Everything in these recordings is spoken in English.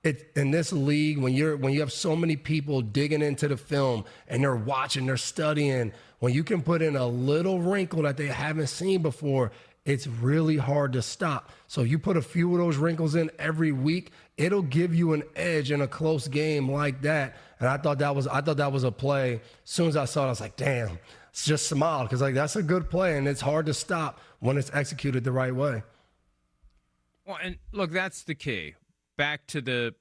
In this league, when you have so many people digging into the film and they're watching, they're studying, when you can put in a little wrinkle that they haven't seen before, it's really hard to stop. So you put a few of those wrinkles in every week, it'll give you an edge in a close game like that. And I thought that was a play. As soon as I saw it, I was like, damn, just smiled, because like that's a good play and it's hard to stop when it's executed the right way. Well, and look, that's the key. Back to the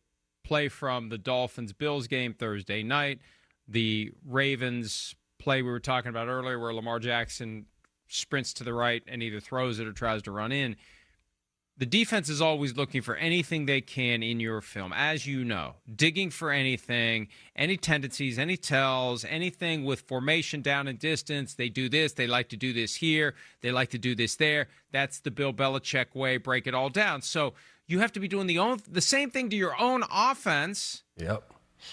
play from the Dolphins-Bills game Thursday night, the Ravens play we were talking about earlier where Lamar Jackson sprints to the right and either throws it or tries to run in. The defense is always looking for anything they can in your film, as you know, digging for anything, any tendencies, any tells, anything with formation down and distance. They do this. They like to do this here. They like to do this there. That's the Bill Belichick way. Break it all down. So you have to be doing the same thing to your own offense. Yep.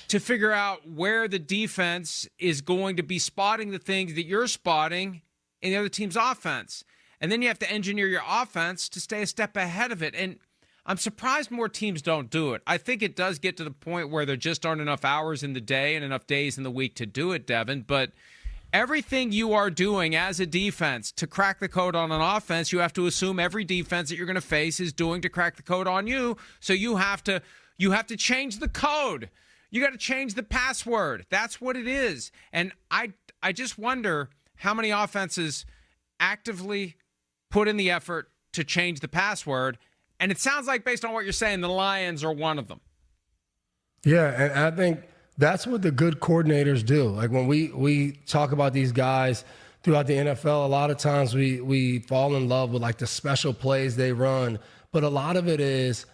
To figure out where the defense is going to be spotting the things that you're spotting in the other team's offense. And then you have to engineer your offense to stay a step ahead of it. And I'm surprised more teams don't do it. I think it does get to the point where there just aren't enough hours in the day and enough days in the week to do it, Devin. But everything you are doing as a defense to crack the code on an offense, you have to assume every defense that you're going to face is doing to crack the code on you. So you have to change the code. You got to change the password. That's what it is. And I just wonder how many offenses actively put in the effort to change the password. And it sounds like, based on what you're saying, the Lions are one of them. Yeah, and I think that's what the good coordinators do. Like when we talk about these guys throughout the NFL, a lot of times we fall in love with like the special plays they run. But a lot of it is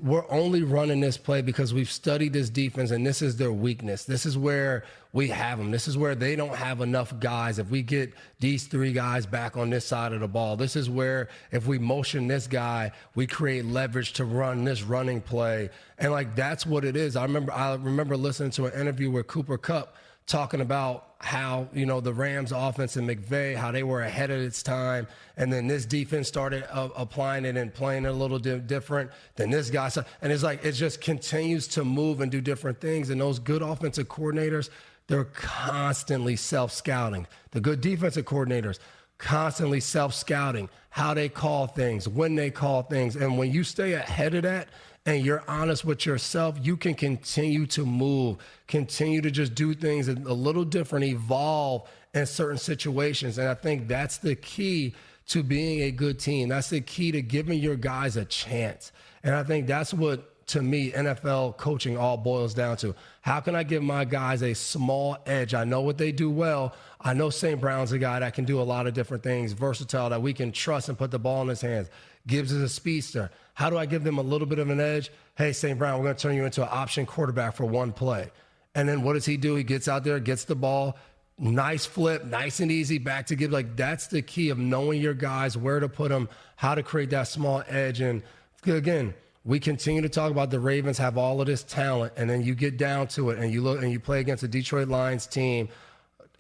we're only running this play because we've studied this defense and this is their weakness. This is where we have them. This is where they don't have enough guys. If we get these three guys back on this side of the ball, this is where if we motion this guy, we create leverage to run this running play. And like that's what it is. I remember listening to an interview with Cooper Kupp talking about how, the Rams offense and McVay, how they were ahead of its time. And then this defense started applying it and playing it a little different than this guy. And it's like, it just continues to move and do different things. And those good offensive coordinators, they're constantly self-scouting. The good defensive coordinators, constantly self-scouting, how they call things, when they call things. And when you stay ahead of that, and you're honest with yourself, you can continue to move, continue to just do things a little different, evolve in certain situations. And I think that's the key to being a good team. That's the key to giving your guys a chance. And I think that's what, to me, NFL coaching all boils down to. How can I give my guys a small edge? I know what they do well. I know St. Brown's a guy that can do a lot of different things, versatile, that we can trust and put the ball in his hands. Gibbs is a speedster. How do I give them a little bit of an edge? Hey, St. Brown, we're going to turn you into an option quarterback for one play. And then what does he do? He gets out there, gets the ball, nice flip, nice and easy back to Gibbs. Like, that's the key of knowing your guys, where to put them, how to create that small edge. And again, we continue to talk about the Ravens have all of this talent, and then you get down to it and you look and you play against the Detroit Lions team,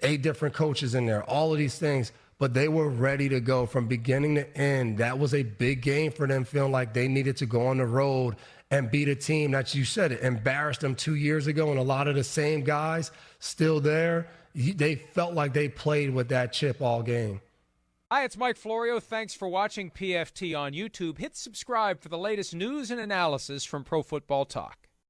8 different coaches in there, all of these things. But they were ready to go from beginning to end. That was a big game for them, feeling like they needed to go on the road and beat a team that, you said it, embarrassed them 2 years ago, and a lot of the same guys still there. They felt like they played with that chip all game. Hi, it's Mike Florio. Thanks for watching PFT on YouTube. Hit subscribe for the latest news and analysis from Pro Football Talk.